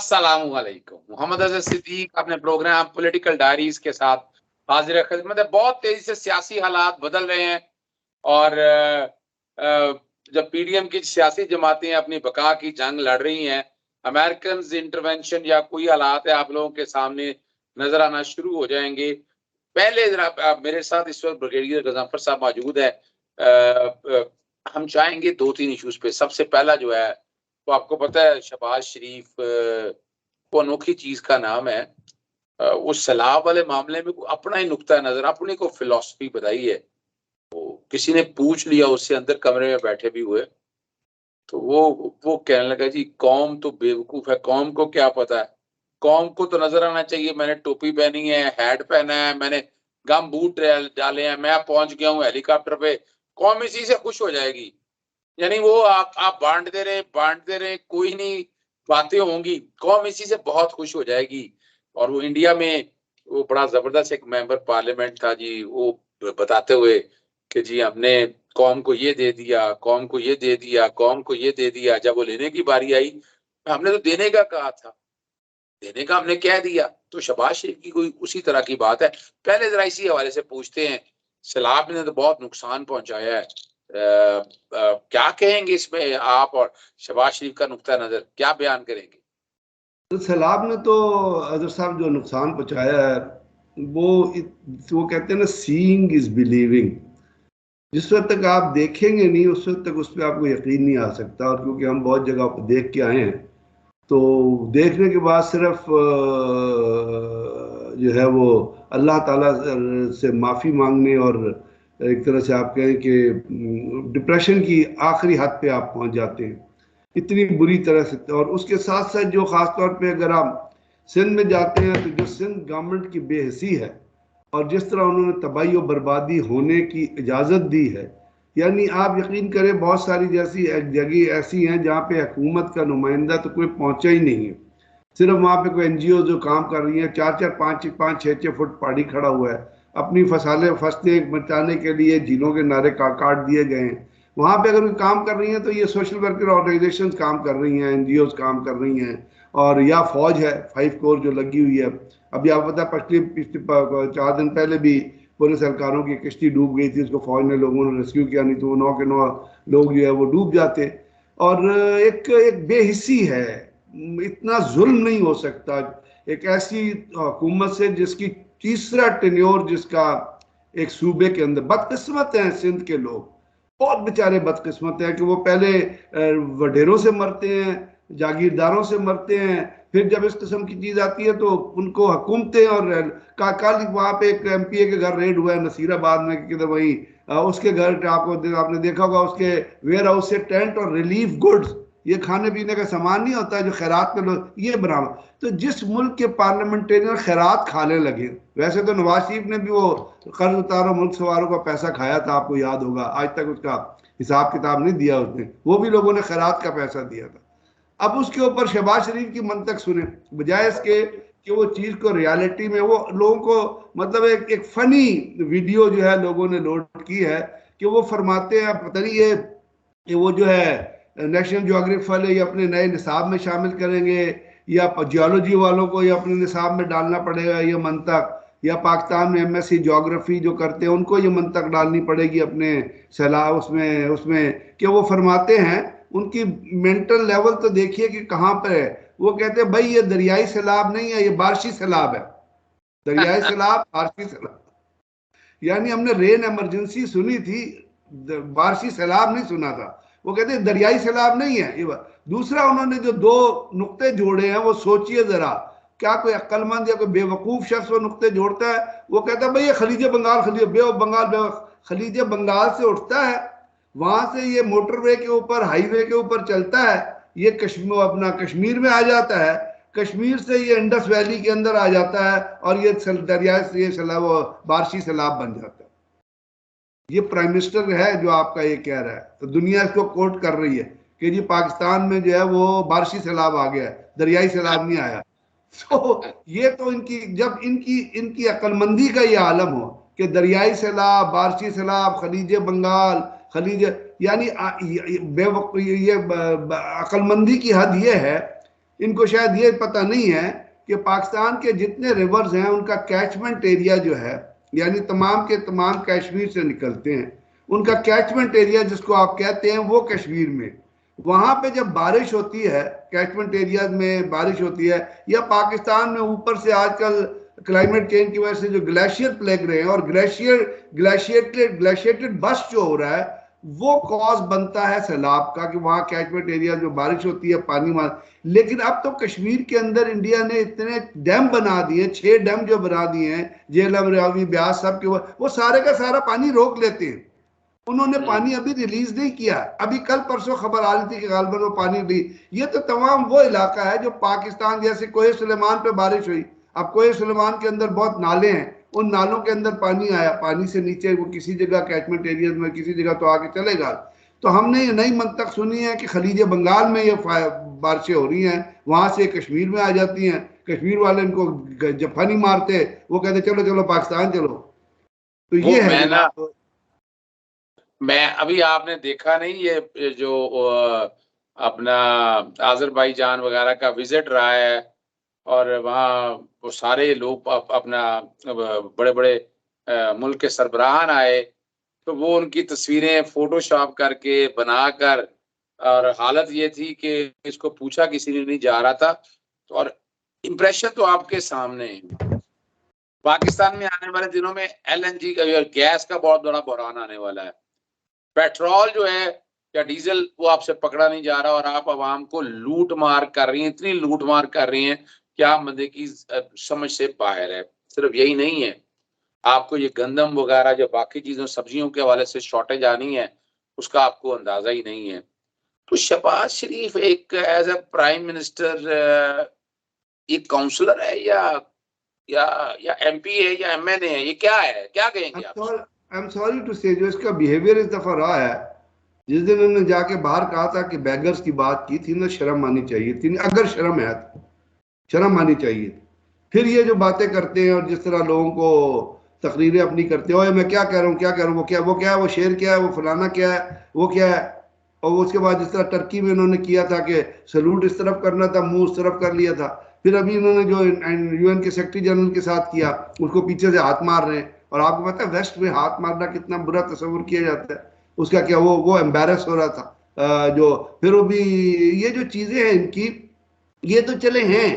अस्सलामु अलैकुम। मोहम्मद अज़हर सिद्दीक अपने प्रोग्राम पॉलिटिकल डायरीज के साथ हाजिर खिदमत है। बहुत तेजी से सियासी हालात बदल रहे हैं और जब पीडीएम की सियासी जमातें अपनी बका की जंग लड़ रही हैं, अमेरिकन इंटरवेंशन या कोई हालात है आप लोगों के सामने नजर आना शुरू हो जाएंगे। पहले जरा मेरे साथ इस वक्त ब्रिगेडियर गजनफर साहब मौजूद है। हम चाहेंगे 2-3 इश्यूज पे। सबसे पहला जो है तो आपको पता है शहबाज शरीफ को अनोखी चीज का नाम है। उस सलाह वाले मामले में अपना ही नुक्ता नजर, अपनी को फिलॉसफी बताई है। तो किसी ने पूछ लिया उससे, अंदर कमरे में बैठे भी हुए, तो वो कहने लगा जी कौम तो बेवकूफ है, कौम को क्या पता है, कौम को तो नजर आना चाहिए मैंने टोपी पहनी है, हैट पहना है, मैंने गम बूट डाले हैं, मैं पहुंच गया हूँ हेलीकॉप्टर पे, कौम इसी से खुश हो जाएगी। यानी वो आप बांटते रहे, कोई नहीं, बातें होंगी, कौम इसी से बहुत खुश हो जाएगी। और वो इंडिया में वो बड़ा जबरदस्त एक मेंबर पार्लियामेंट था जी, वो बताते हुए कि जी हमने कौम को ये दे दिया, कौम को ये दे दिया, कौम को ये दे दिया। जब वो लेने की बारी आई, हमने तो देने का कहा था, देने का हमने कह दिया। तो शहबाज शरीफ की कोई उसी तरह की बात है। पहले जरा इसी हवाले से पूछते हैं, सैलाब ने तो बहुत नुकसान पहुंचाया है, क्या कहेंगे इसमें आप, और शहबाज शरीफ का नुक्ता नजर क्या बयान करेंगे? तो सैलाब ने तो अजहर साहब जो नुकसान पहुंचाया है वो कहते हैं ना, सीइंग इज बिलीविंग। जिस वक्त तक आप देखेंगे नहीं उस वक्त तक उस पर आपको यकीन नहीं आ सकता। और क्योंकि हम बहुत जगह पर देख के आए हैं, तो देखने के बाद सिर्फ जो है वो अल्लाह ताला से माफ़ी मांगने और एक तरह से आप कहें कि डिप्रेशन की आखिरी हद पे आप पहुंच जाते हैं, इतनी बुरी तरह से। और उसके साथ साथ जो ख़ास तौर पे अगर आप सिंध में जाते हैं, तो जो सिंध गवर्नमेंट की बेहसी है और जिस तरह उन्होंने तबाही और बर्बादी होने की इजाज़त दी है, यानी आप यकीन करें बहुत सारी जैसी जगह ऐसी हैं जहाँ पे हुकूमत का नुमाइंदा तो कोई पहुँचा ही नहीं है। सिर्फ वहाँ पे कोई एनजीओ जो काम कर रही हैं, 4-4, 5-5, 6-6 फुट पहाड़ी खड़ा हुआ है, अपनी फसलें बचाने के लिए झीलों के नारे काट दिए गए हैं। वहाँ पे अगर कोई काम कर रही हैं तो ये सोशल वर्कर ऑर्गेनाइजेशंस काम कर रही हैं, एनजीओज काम कर रही हैं, और या फौज है 5 कोर जो लगी हुई है। अभी आप पता पिछले 4 दिन पहले भी पुलिस एहलकारों की किश्ती डूब गई थी, उसको फौज ने लोगों ने रेस्क्यू किया, नहीं तो 9 के 9 लोग जो है वो डूब जाते। और एक बेहिस्सी है, इतना जुल्म नहीं हो सकता एक ऐसी हुकूमत से जिसकी तीसरा टेन्योर, जिसका एक सूबे के अंदर। बदकिस्मत हैं सिंध के लोग, बहुत बेचारे बदकिस्मत हैं कि वो पहले वडेरों से मरते हैं, जागीरदारों से मरते हैं, फिर जब इस किस्म की चीज आती है तो उनको हुकूमतें। और कल वहाँ पे एक एमपीए के घर रेड हुआ है नसीराबाद में, किधर वही उसके घर आपने देखा होगा, उसके वेयर हाउस से टेंट और रिलीफ गुड्स, ये खाने पीने का सामान नहीं होता जो खैरात में लोग ये बना। तो जिस मुल्क के पार्लियामेंटेरियन खैरात खाने लगे, वैसे तो नवाज शरीफ ने भी वो कर्ज उतारो मुल्क सवारों का पैसा खाया था, आपको याद होगा, आज तक उसका हिसाब किताब नहीं दिया उसने, वो भी लोगों ने खैरात का पैसा दिया था। अब उसके ऊपर शहबाज शरीफ की मंतक सुने, बजाय इसके कि वो चीज को रियलिटी में, वो लोगों को मतलब एक फनी वीडियो जो है लोगों ने लोड की है कि वो फरमाते हैं, पता नहीं ये वो जो है नेशनल ज्योग्राफिक वाले ये अपने नए निसाब में शामिल करेंगे, या जियोलॉजी वालों को ये अपने निसाब में डालना पड़ेगा ये मंतक, या पाकिस्तान में एमएससी ज्योग्राफी जो करते हैं उनको ये मंतक डालनी पड़ेगी अपने सलाह उसमें उसमें कि वो फरमाते हैं, उनकी मेंटल लेवल तो देखिए कि कहाँ पर है। वो कहते हैं भाई ये दरियाई सैलाब नहीं है, ये बारिशी सैलाब है। दरियाई सैलाब, बारिशी सैलाब, यानी हमने रेन इमरजेंसी सुनी थी, बारिशी सैलाब नहीं सुना था। वो कहते हैं दरियाई सैलाब नहीं है ये बात। दूसरा उन्होंने जो 2 नुक्ते जोड़े हैं, वो सोचिए जरा, क्या कोई अक्लमंद या कोई बेवकूफ शख्स वो नुक्ते जोड़ता है? वो कहता है भाई ये खलीज बंगाल, खलीज बंगाल से उठता है, वहां से ये मोटरवे के ऊपर, हाईवे के ऊपर चलता है, ये कश्मीर अपना कश्मीर में आ जाता है, कश्मीर से ये इंडस वैली के अंदर आ जाता है, और ये दरिया से ये सैलाब बारिशी सैलाब बन जाता है। ये प्राइम मिनिस्टर है जो आपका ये कह रहा है, तो दुनिया इसको कोट कर रही है कि जी पाकिस्तान में जो है वो बारिशी सैलाब आ गया है, दरियाई सैलाब नहीं आया। तो ये तो इनकी, जब इनकी अक्लमंदी का ये आलम हो कि दरियाई सैलाब, बारिशी सैलाब, खलीज बंगाल, खलीज, यानी ये अक्लमंदी की हद ये है इनको शायद ये पता नहीं है कि पाकिस्तान के जितने रिवर्स हैं उनका कैचमेंट एरिया जो है, यानी तमाम के तमाम कश्मीर से निकलते हैं, उनका कैचमेंट एरिया जिसको आप कहते हैं वो कश्मीर में, वहां पे जब बारिश होती है, कैचमेंट एरिया में बारिश होती है, या पाकिस्तान में ऊपर से आजकल क्लाइमेट चेंज की वजह से जो ग्लेशियर प्लेग रहे हैं और ग्लेशिएटेड बस्ट जो हो रहा है, वो कॉज बनता है सैलाब का, कि वहां कैचमेंट एरिया जो बारिश होती है पानी मार। लेकिन अब तो कश्मीर के अंदर इंडिया ने इतने डैम बना दिए, 6 डैम जो बना दिए हैं, झेलम, रावी, ब्यास, सब के वो सारे का सारा पानी रोक लेते हैं। उन्होंने पानी अभी रिलीज नहीं किया, अभी कल परसों खबर आ रही थी कि गालबन वो पानी दी। ये तो तमाम वो इलाका है जो पाकिस्तान, जैसे कोहे सुलेमान पे बारिश हुई, अब कोहे सुलेमान के अंदर बहुत नाले हैं, उन नालों के अंदर पानी आया, पानी से नीचे वो किसी जगह कैचमेंट एरिया में किसी जगह तो आगे चलेगा। तो हमने ये नई मंतक सुनी है कि खलीज बंगाल में ये बारिशें हो रही हैं, वहां से कश्मीर में आ जाती हैं, कश्मीर वाले इनको जफा नहीं मारते, वो कहते चलो चलो पाकिस्तान चलो। तो ये है जनाब। मैं अभी आपने देखा नहीं ये जो अपना आज़रबाईजान वगैरह का विजिट रहा है, और वहाँ वो सारे लोग अपना बड़े बड़े मुल्क के सरबराहान आए, तो वो उनकी तस्वीरें फोटोशॉप करके बनाकर, और हालत ये थी कि इसको पूछा किसी ने नहीं जा रहा था। और इम्प्रेशन तो आपके सामने है। पाकिस्तान में आने वाले दिनों में LNG का गैस का बहुत बड़ा बहरान आने वाला है। पेट्रोल जो है या डीजल वो आपसे पकड़ा नहीं जा रहा, और आप आवाम को लूट मार कर रही हैं, इतनी लूट मार कर रही हैं कि आप बंदे की समझ से बाहर है। सिर्फ यही नहीं है, आपको ये गंदम वगैरह जो बाकी चीजों सब्जियों के हवाले से शॉर्टेज आनी है, उसका आपको अंदाजा ही नहीं है। तो शहबाज शरीफ एक एज ए प्राइम मिनिस्टर एक काउंसलर है या MP है या MNA है, ये क्या है, क्या कहेंगे आप? आई एम सॉरी टू से, जो इसका बिहेवियर इस दफा रहा है, जिस दिन उन्होंने जाके बाहर कहा था कि बैगर्स की बात की थी ना, शर्म आनी चाहिए थी, अगर शर्म है तो शर्म आनी चाहिए। फिर ये जो बातें करते हैं और जिस तरह लोगों को तकरीरें अपनी करते हैं, मैं क्या कह रहा हूँ, क्या कह रहा हूँ, वो क्या है, वो शेर क्या है, वो फलाना क्या है, वो क्या है। और उसके बाद जिस तरह टर्की में उन्होंने किया था कि सलूट इस तरफ करना था, मुंह उस तरफ कर लिया था। फिर अभी उन्होंने जो UN के सेक्रेटरी जनरल के साथ किया, उसको पीछे से हाथ मार रहे हैं। और आपको पता है वेस्ट में हाथ मारना कितना बुरा तस्वुर किया जाता है, उसका क्या, वो एम्बेरस हो रहा था। जो फिर वो भी ये जो चीजें हैं इनकी, ये तो चले हैं।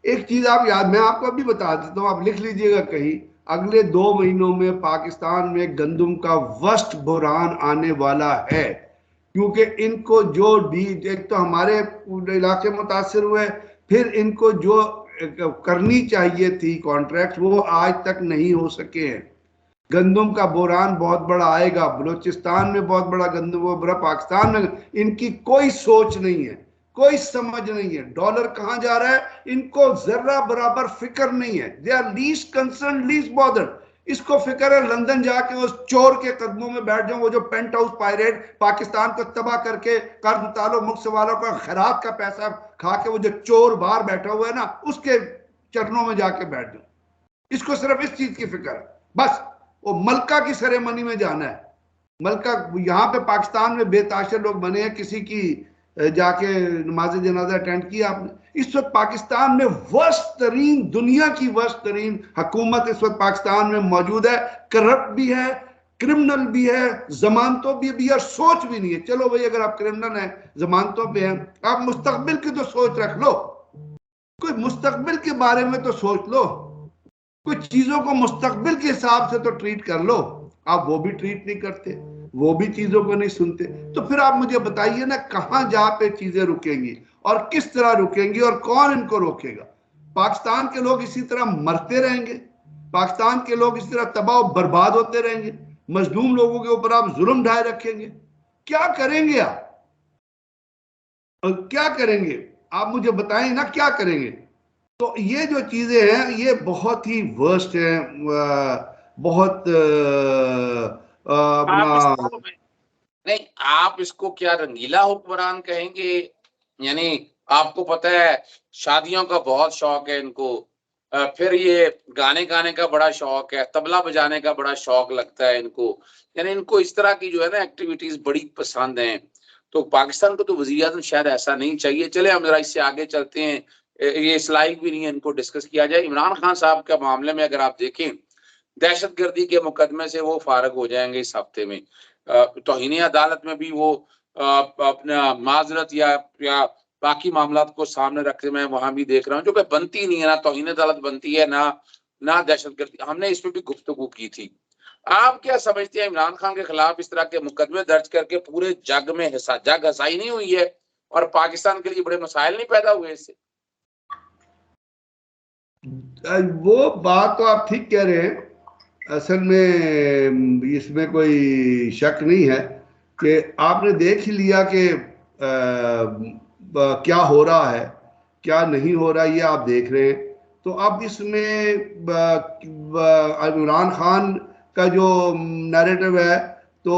एक चीज आप याद, मैं आपको अभी बता देता हूँ, आप लिख लीजिएगा कहीं, अगले 2 महीनों में पाकिस्तान में गंदम का वर्स्ट बुरहान आने वाला है। क्योंकि इनको जो एक तो हमारे इलाके मुतासर हुए, फिर इनको जो करनी चाहिए थी कॉन्ट्रैक्ट, वो आज तक नहीं हो सके हैं। गंदम का बोरान बहुत बड़ा आएगा, बलोचिस्तान में बहुत बड़ा गंदम, वो बड़ा पाकिस्तान में। इनकी कोई सोच नहीं है, कोई समझ नहीं है, डॉलर कहां जा रहा है इनको जर्रा बराबर फिक्र नहीं है। They are least concern, least bothered. इसको फिक्र है लंदन जाके उस चोर के कदमों में बैठ जाऊं, वो जो पेंट हाउस पायरेट पाकिस्तान को तबाह करके कर्ज उतारो मुल्क वालों का खैरात का पैसा खा के, वो जो चोर बाहर बैठा हुआ है ना, उसके चरणों में जाके बैठ जाऊं। इसको सिर्फ इस चीज की फिक्र है बस। वो मलका की सेरेमनी में जाना है। मलका यहाँ पे पाकिस्तान में बेताशर लोग बने हैं, किसी की जाके नमाज जनाजा अटेंड किया आपने। इस वक्त पाकिस्तान में वर्स्ट तरीन, दुनिया की वर्स्ट तरीन हुकूमत इस वक्त पाकिस्तान में मौजूद है। करप्ट भी है, क्रिमिनल भी है, जमानतों भी है, सोच भी नहीं है। चलो भाई, अगर आप क्रिमिनल हैं, जमानतों पे हैं, आप मुस्तकबिल की तो सोच रख लो, कोई मुस्तकबिल के बारे में तो सोच लो, कुछ चीजों को मुस्तकबिल के हिसाब से तो ट्रीट कर लो। आप वो भी ट्रीट नहीं करते, वो भी चीजों को नहीं सुनते। तो फिर आप मुझे बताइए ना, कहां जा पे चीजें रुकेंगी और किस तरह रुकेंगी और कौन इनको रोकेगा? पाकिस्तान के लोग इसी तरह मरते रहेंगे, पाकिस्तान के लोग इसी तरह तबाह बर्बाद होते रहेंगे, मजलूम लोगों के ऊपर आप जुल्म ढाए रखेंगे। क्या करेंगे आप, और क्या करेंगे आप मुझे बताएं ना, क्या करेंगे? तो ये जो चीजें हैं ये बहुत ही वर्स्ट है, बहुत अपना। नहीं, आप इसको क्या रंगीला हुक्मरान कहेंगे? यानी आपको पता है शादियों का बहुत शौक है इनको, फिर ये गाने गाने का बड़ा शौक है, तबला बजाने का बड़ा शौक लगता है इनको। यानी इनको इस तरह की जो है ना एक्टिविटीज बड़ी पसंद हैं। तो पाकिस्तान को तो वज़ीर-ए-आज़म शायद ऐसा नहीं चाहिए। चले हम जरा इससे आगे चलते हैं, ये इस लायक भी नहीं है इनको डिस्कस किया जाए। इमरान खान साहब के मामले में अगर आप देखें, दहशतगर्दी के मुकदमे से वो फारग हो जाएंगे इस हफ्ते में। तौहीन अदालत में भी वो अपना माजरत या बाकी मामलात को सामने रखते मैं वहां भी देख रहा हूँ, जो कि बनती नहीं है, ना तौहीन अदालत बनती है, ना दहशतगर्दी। हमने इस पे भी गुफ्तगू की थी। आप क्या समझते हैं, इमरान खान के खिलाफ इस तरह के मुकदमे दर्ज करके पूरे जग में जग हसाई नहीं हुई है और पाकिस्तान के लिए बड़े मसाइल नहीं पैदा हुए इससे? वो बात तो आप ठीक कह रहे हैं। असल में इसमें कोई शक नहीं है कि आपने देख ही लिया कि क्या हो रहा है, क्या नहीं हो रहा, ये आप देख रहे हैं। तो अब इसमें इमरान खान का जो नैरेटिव है, तो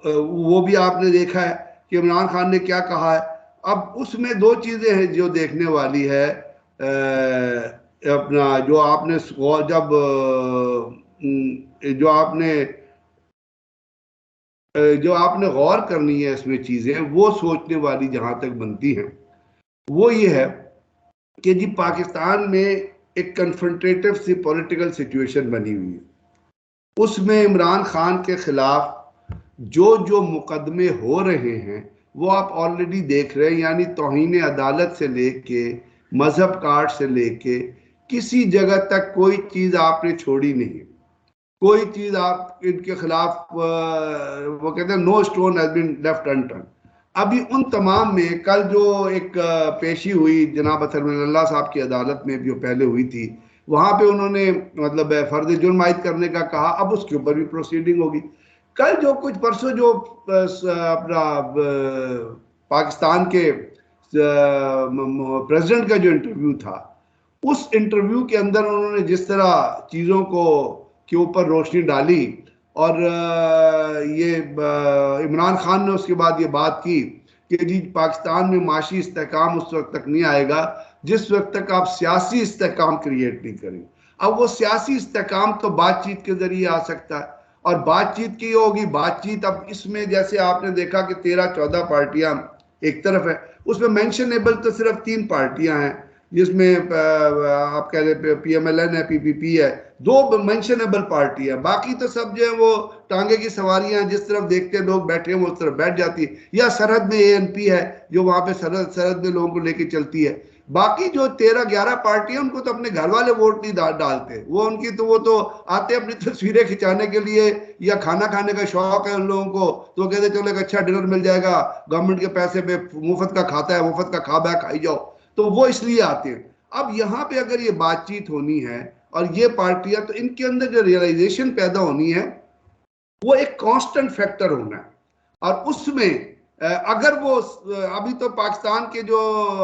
वो भी आपने देखा है कि इमरान खान ने क्या कहा है। अब उसमें दो चीज़ें हैं जो देखने वाली है। अपना जो आपने जब जो आपने गौर करनी है इसमें चीज़ें, वो सोचने वाली जहाँ तक बनती हैं, वो ये है कि जी पाकिस्तान में एक कन्फ्रंटेटिव सी पॉलिटिकल सिचुएशन बनी हुई है। उसमें इमरान खान के खिलाफ जो मुकदमे हो रहे हैं वो आप ऑलरेडी देख रहे हैं, यानी तौहीन अदालत से लेके मजहब कार्ड से लेके किसी जगह तक कोई चीज़ आपने छोड़ी नहीं। कोई चीज़ आप इनके खिलाफ, वो कहते हैं no stone has been left unturned. अभी उन तमाम में कल जो एक पेशी हुई जनाब अतरल्लाह साहब की अदालत में, जो पहले हुई थी, वहाँ पे उन्होंने मतलब फर्द जुर्म आयद करने का कहा। अब उसके ऊपर भी प्रोसीडिंग होगी। कल जो कुछ परसों जो अपना पाकिस्तान के प्रेसिडेंट का जो इंटरव्यू था, उस इंटरव्यू के अंदर उन्होंने जिस तरह चीज़ों को के ऊपर रोशनी डाली, और ये इमरान खान ने उसके बाद ये बात की कि जी पाकिस्तान में माशी इस्तेहकाम उस वक्त तक नहीं आएगा जिस वक्त तक आप सियासी इस्तेहकाम क्रिएट नहीं करेंगे। अब वो सियासी इस्तेहकाम तो बातचीत के जरिए आ सकता है, और बातचीत की होगी। बातचीत अब इसमें जैसे आपने देखा कि 13-14 पार्टियां एक तरफ है, उसमें मेंशनेबल तो सिर्फ 3 पार्टियां हैं, जिसमें आप कह रहे PMLN है, PPP है, 2 मेंशनेबल पार्टी है। बाकी तो सब जो है वो टांगे की सवारियां हैं, जिस तरफ देखते हैं लोग बैठे हैं वो उस तरफ बैठ जाती है। या सरहद में ANP है जो वहां पे सरहद में लोगों को लेके चलती है। बाकी जो 13-11 पार्टियां, उनको तो अपने घर वाले वोट नहीं डालते। वो उनकी तो वो तो आते अपनी तस्वीरें खिंचाने के लिए, या खाना खाने का शौक है उन लोगों को, तो कहते चलो एक अच्छा डिनर मिल जाएगा, गवर्नमेंट के पैसे पे मुफ्त का खाता है, मुफ्त का खा बैक खाई जाओ, तो वो इसलिए आते हैं। अब यहाँ पे अगर ये बातचीत होनी है और ये पार्टियां, तो इनके अंदर जो रियलाइजेशन पैदा होनी है वो एक कांस्टेंट फैक्टर होना है। और उसमें अगर वो अभी तो पाकिस्तान के जो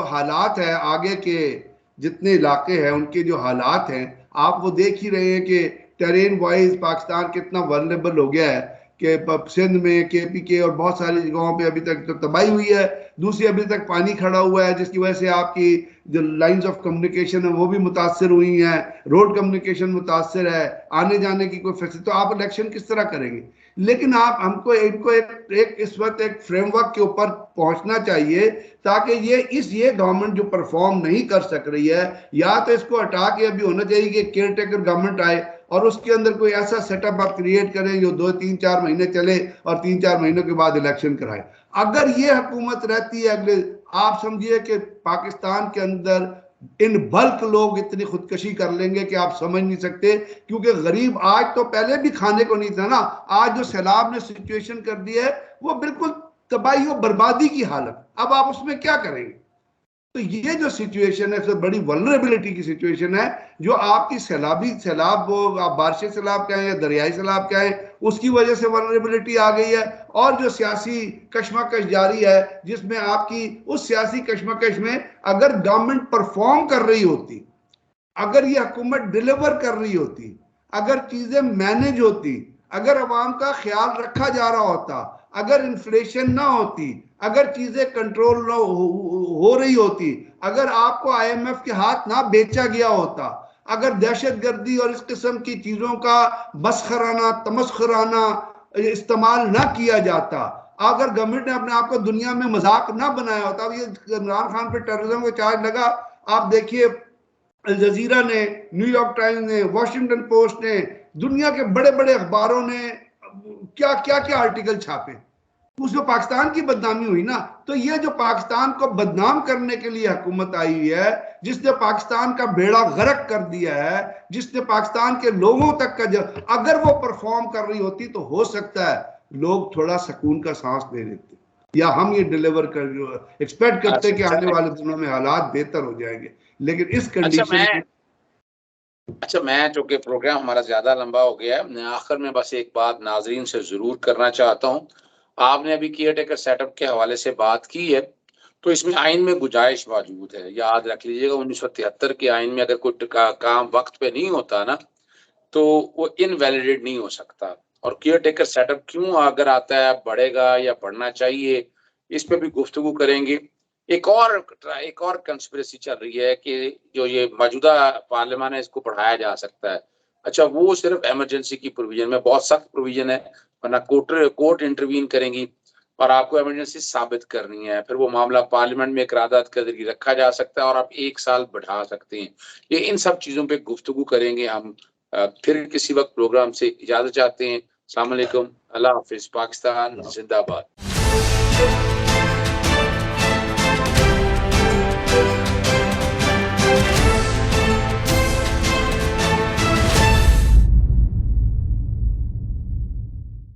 हालात है, आगे के जितने इलाके हैं उनके जो हालात हैं, आप वो देख ही रहे हैं कि टेरेन वाइज पाकिस्तान कितना वल्नरेबल हो गया है कि सिंध में KPK और बहुत सारी जगहों पे अभी तक तो तबाही हुई है। दूसरी, अभी तक पानी खड़ा हुआ है, जिसकी वजह से आपकी जो लाइंस ऑफ कम्युनिकेशन है वो भी मुतासर हुई हैं, रोड कम्युनिकेशन मुतासर है, आने जाने की कोई फैसिलिटी। तो आप इलेक्शन किस तरह करेंगे? लेकिन आप हमको इनको एक इस वक्त एक फ्रेमवर्क के ऊपर पहुंचना चाहिए, ताकि ये गवर्नमेंट जो परफॉर्म नहीं कर सक रही है, या तो इसको हटा के अभी होना चाहिए कि केयर टेकर गवर्नमेंट आए और उसके अंदर कोई ऐसा सेटअप आप क्रिएट करें जो 2-3-4 महीने चले और 3-4 महीनों के बाद इलेक्शन कराए। अगर ये हुकूमत रहती है अगले, आप समझिए कि पाकिस्तान के अंदर इन बल्क लोग इतनी खुदकशी कर लेंगे कि आप समझ नहीं सकते। क्योंकि गरीब आज तो पहले भी खाने को नहीं था ना, आज जो सैलाब ने सिचुएशन कर दी है वो बिल्कुल तबाही और बर्बादी की हालत। अब आप उसमें क्या करेंगे? तो ये जो सिचुएशन है सबसे बड़ी वल्नरेबिलिटी की सिचुएशन है, जो आपकी सैलाब वो आप बारिश सैलाब कहें या दरियाई सैलाब कहें, उसकी वजह से वल्नरेबिलिटी आ गई है। और जो सियासी कशमकश जारी है, जिसमें आपकी उस सियासी कशमकश में अगर गवर्नमेंट परफॉर्म कर रही होती, अगर ये हुकूमत डिलीवर कर रही होती, अगर चीजें मैनेज होती, अगर अवाम का ख्याल रखा जा रहा होता, अगर इन्फ्लेशन ना होती, अगर चीजें कंट्रोल ना हो रही होती, अगर आपको IMF के हाथ ना बेचा गया होता, अगर दहशतगर्दी और इस किस्म की चीजों का बसखराना तमस्खराना इस्तेमाल ना किया जाता, अगर गवर्नमेंट ने अपने आप को दुनिया में मजाक ना बनाया होता, अब ये इमरान खान पे टेररिज्म का चार्ज लगा, आप देखिए अल जजीरा ने, न्यूयॉर्क टाइम्स ने, वॉशिंगटन पोस्ट ने, दुनिया के बड़े बड़े अखबारों ने क्या क्या क्या आर्टिकल छापे, उसमें पाकिस्तान की बदनामी हुई ना। तो ये जो पाकिस्तान को बदनाम करने के लिए हुकूमत आई हुई है, जिसने पाकिस्तान का बेड़ा गर्क कर दिया है, जिसने पाकिस्तान के लोगों तक का अगर वो परफॉर्म कर रही होती तो हो सकता है लोग थोड़ा सुकून का सांस ले लेते, या हम ये डिलीवर कर एक्सपेक्ट करते कि आने वाले दिनों में हालात बेहतर हो जाएंगे, लेकिन इस कंडीशन मैं चूंकि प्रोग्राम हमारा ज्यादा लंबा हो गया है, आखिर में बस एक बात नाजरीन से जरूर करना चाहता हूँ। आपने अभी केयर टेकर सेटअप के हवाले से बात की है, तो इसमें आइन में गुजाइश मौजूद है। याद रख लीजिएगा 1973 के आइन में अगर कोई काम वक्त पे नहीं होता ना, तो वो इनवैलिडेट नहीं हो सकता। और केयर टेकर सेटअप क्यों अगर आता है, बढ़ेगा या बढ़ना चाहिए, इस पे भी गुफ्तगू करेंगे। एक और कंस्पिरेसी चल रही है कि जो ये मौजूदा पार्लियामेंट है इसको बढ़ाया जा सकता है। अच्छा, वो सिर्फ इमरजेंसी की प्रोविजन में, बहुत सख्त प्रोविजन है, वरना कोर्ट इंटरवीन करेंगी और आपको इमरजेंसी साबित करनी है, फिर वो मामला पार्लियामेंट में करारदाद के जरिए रखा जा सकता है और आप 1 साल बढ़ा सकते हैं। ये इन सब चीजों पे गुफ्तगू करेंगे हम। फिर किसी वक्त प्रोग्राम से इजाजत चाहते हैं। अस्सलाम वालेकुम, अल्लाह हाफिज, पाकिस्तान जिंदाबाद।